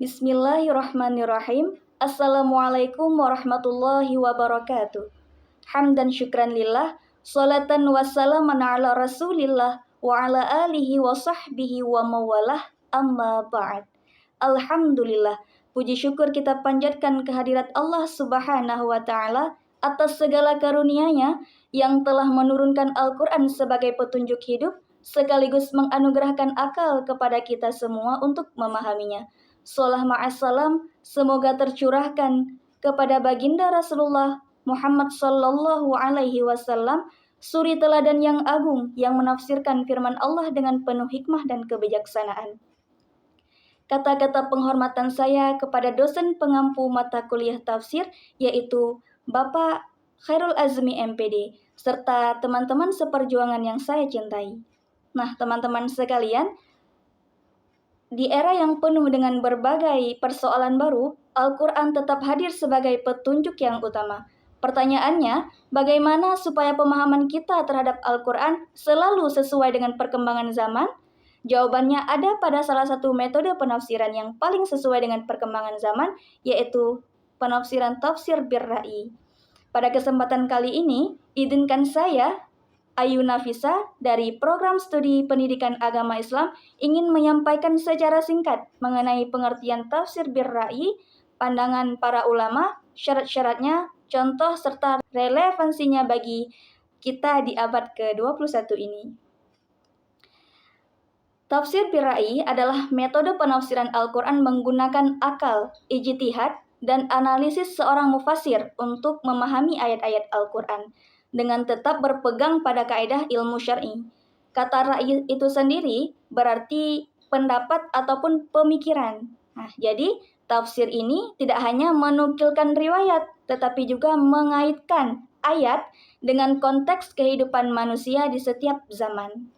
Bismillahirrahmanirrahim. Assalamualaikum warahmatullahi wabarakatuh. Hamdan syukran lillah, salatan wassalaman ala rasulillah, wa ala alihi wa sahbihi wa mawalah, amma ba'd. Alhamdulillah, puji syukur kita panjatkan kehadirat Allah subhanahu wa ta'ala atas segala karunia-Nya yang telah menurunkan Al-Quran sebagai petunjuk hidup, sekaligus menganugerahkan akal kepada kita semua untuk memahaminya. Salam ma'assalam semoga tercurahkan kepada baginda Rasulullah Muhammad sallallahu alaihi wasallam, suri teladan yang agung yang menafsirkan firman Allah dengan penuh hikmah dan kebijaksanaan. Kata-kata penghormatan saya kepada dosen pengampu mata kuliah tafsir, yaitu Bapak Khairul Azmi MPD, serta teman-teman seperjuangan yang saya cintai. Nah, teman-teman sekalian, di era yang penuh dengan berbagai persoalan baru, Al-Quran tetap hadir sebagai petunjuk yang utama. Pertanyaannya, bagaimana supaya pemahaman kita terhadap Al-Quran selalu sesuai dengan perkembangan zaman? Jawabannya ada pada salah satu metode penafsiran yang paling sesuai dengan perkembangan zaman, yaitu penafsiran tafsir bir-ra'yi. Pada kesempatan kali ini, izinkan saya, Ayu Nafisa dari Program Studi Pendidikan Agama Islam ingin menyampaikan secara singkat mengenai pengertian tafsir bir-ra'yi, pandangan para ulama, syarat-syaratnya, contoh serta relevansinya bagi kita di abad ke-21 ini. Tafsir bir-ra'yi adalah metode penafsiran Al-Quran menggunakan akal, ijtihad, dan analisis seorang mufasir untuk memahami ayat-ayat Al-Quran dengan tetap berpegang pada kaidah ilmu syar'i. Kata ra'yi itu sendiri berarti pendapat ataupun pemikiran. Nah, jadi tafsir ini tidak hanya menukilkan riwayat, tetapi juga mengaitkan ayat dengan konteks kehidupan manusia di setiap zaman.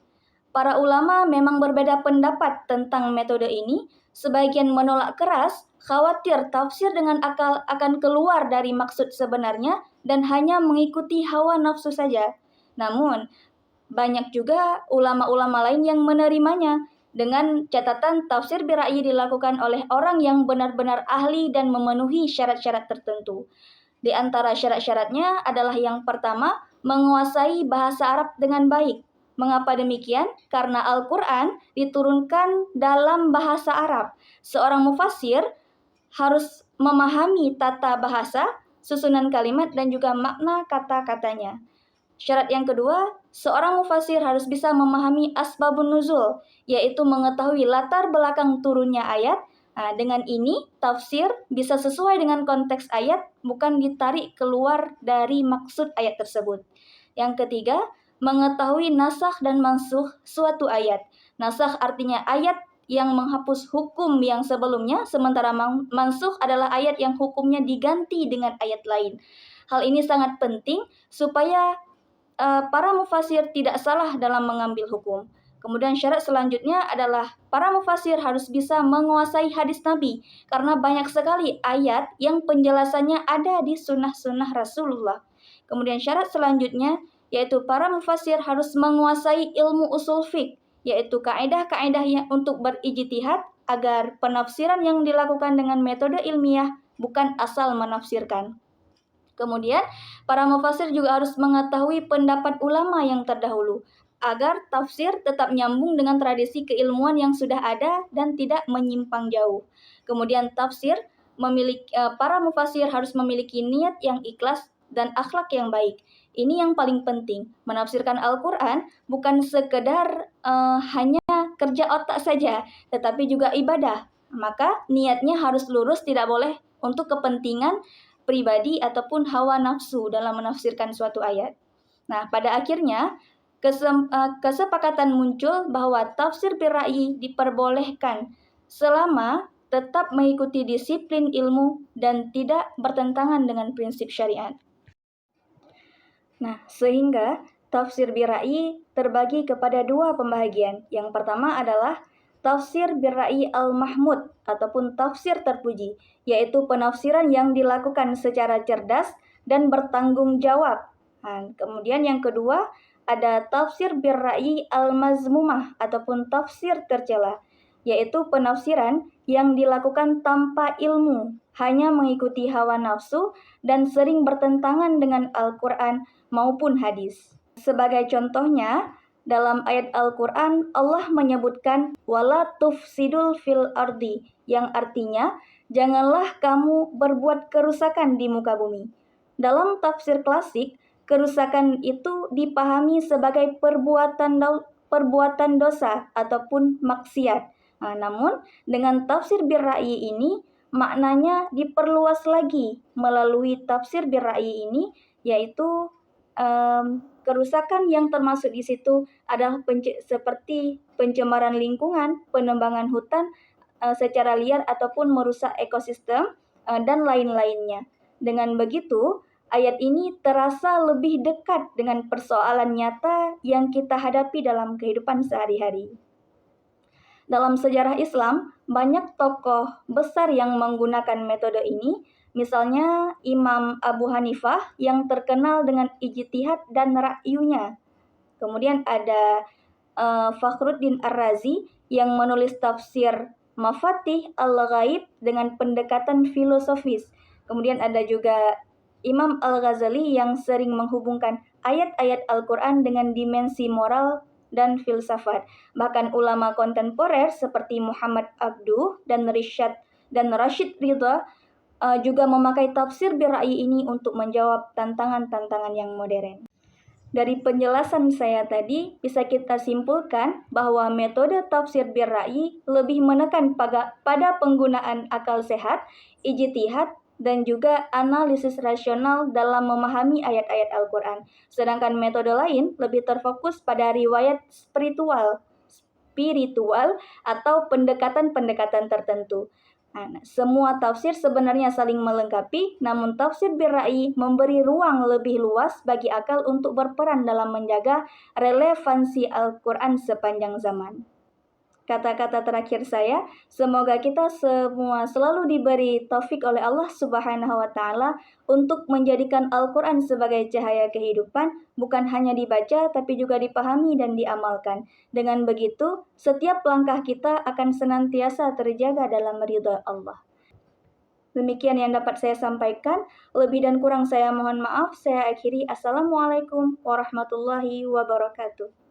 Para ulama memang berbeda pendapat tentang metode ini. Sebagian menolak keras, khawatir tafsir dengan akal akan keluar dari maksud sebenarnya dan hanya mengikuti hawa nafsu saja. Namun, banyak juga ulama-ulama lain yang menerimanya dengan catatan tafsir bir-ra'yi dilakukan oleh orang yang benar-benar ahli dan memenuhi syarat-syarat tertentu. Di antara syarat-syaratnya adalah yang pertama, menguasai bahasa Arab dengan baik. Mengapa demikian? Karena Al-Quran diturunkan dalam bahasa Arab. Seorang mufasir harus memahami tata bahasa, susunan kalimat, dan juga makna kata-katanya. Syarat yang kedua, seorang mufasir harus bisa memahami asbabun nuzul, yaitu mengetahui latar belakang turunnya ayat. Nah, dengan ini, tafsir bisa sesuai dengan konteks ayat, bukan ditarik keluar dari maksud ayat tersebut. Yang ketiga, mengetahui nasakh dan mansukh suatu ayat. Nasakh artinya ayat yang menghapus hukum yang sebelumnya, sementara mansukh adalah ayat yang hukumnya diganti dengan ayat lain. Hal ini sangat penting supaya para mufasir tidak salah dalam mengambil hukum. Kemudian syarat selanjutnya adalah para mufasir harus bisa menguasai hadis Nabi, karena banyak sekali ayat yang penjelasannya ada di sunnah-sunnah Rasulullah. Kemudian syarat selanjutnya yaitu para mufasir harus menguasai ilmu usul fiqh, yaitu kaidah-kaidah yang untuk berijtihad agar penafsiran yang dilakukan dengan metode ilmiah bukan asal menafsirkan. Kemudian, para mufasir juga harus mengetahui pendapat ulama yang terdahulu agar tafsir tetap nyambung dengan tradisi keilmuan yang sudah ada dan tidak menyimpang jauh. Kemudian para mufasir harus memiliki niat yang ikhlas dan akhlak yang baik. Ini yang paling penting. Menafsirkan Al-Quran bukan sekedar hanya kerja otak saja, tetapi juga ibadah. Maka niatnya harus lurus, tidak boleh untuk kepentingan pribadi ataupun hawa nafsu dalam menafsirkan suatu ayat. Nah, pada akhirnya kesepakatan muncul bahwa tafsir bir-ra'yi diperbolehkan selama tetap mengikuti disiplin ilmu dan tidak bertentangan dengan prinsip syariat. Nah, sehingga tafsir bir-ra'yi terbagi kepada dua pembagian. Yang pertama adalah tafsir bir-ra'yi al-mahmud ataupun tafsir terpuji, yaitu penafsiran yang dilakukan secara cerdas dan bertanggung jawab. Nah, kemudian yang kedua ada tafsir bir-ra'yi al-mazmumah ataupun tafsir tercela, yaitu penafsiran yang dilakukan tanpa ilmu, hanya mengikuti hawa nafsu dan sering bertentangan dengan Al-Quran maupun hadis. Sebagai contohnya, dalam ayat Al-Quran Allah menyebutkan wala tufsidul fil ardi, yang artinya janganlah kamu berbuat kerusakan di muka bumi. Dalam tafsir klasik, kerusakan itu dipahami sebagai perbuatan dosa ataupun maksiat. Namun dengan tafsir bir-ra'yi ini maknanya diperluas lagi melalui tafsir bir-ra'yi ini, yaitu kerusakan yang termasuk di situ adalah seperti pencemaran lingkungan, penebangan hutan secara liar ataupun merusak ekosistem dan lain-lainnya. Dengan begitu, ayat ini terasa lebih dekat dengan persoalan nyata yang kita hadapi dalam kehidupan sehari-hari. Dalam sejarah Islam, banyak tokoh besar yang menggunakan metode ini, misalnya Imam Abu Hanifah yang terkenal dengan ijtihad dan ra'yunya. Kemudian ada Fakhruddin Ar-Razi yang menulis tafsir Mafatih Al-Ghaib dengan pendekatan filosofis. Kemudian ada juga Imam Al-Ghazali yang sering menghubungkan ayat-ayat Al-Quran dengan dimensi moral dan filsafat. Bahkan ulama kontemporer seperti Muhammad Abduh dan Rashid Ridha juga memakai tafsir bir-ra'yi ini untuk menjawab tantangan-tantangan yang modern. Dari penjelasan saya tadi, bisa kita simpulkan bahwa metode tafsir bir-ra'yi lebih menekan pada penggunaan akal sehat, ijtihad, dan juga analisis rasional dalam memahami ayat-ayat Al-Quran. Sedangkan metode lain lebih terfokus pada riwayat spiritual atau pendekatan-pendekatan tertentu. Semua tafsir sebenarnya saling melengkapi, namun tafsir bir-ra'yi memberi ruang lebih luas bagi akal untuk berperan dalam menjaga relevansi Al-Quran sepanjang zaman. Kata-kata terakhir saya, semoga kita semua selalu diberi taufik oleh Allah Subhanahu wa Ta'ala untuk menjadikan Al-Quran sebagai cahaya kehidupan, bukan hanya dibaca tapi juga dipahami dan diamalkan. Dengan begitu, setiap langkah kita akan senantiasa terjaga dalam ridha Allah. Demikian yang dapat saya sampaikan. Lebih dan kurang saya mohon maaf. Saya akhiri. Assalamualaikum warahmatullahi wabarakatuh.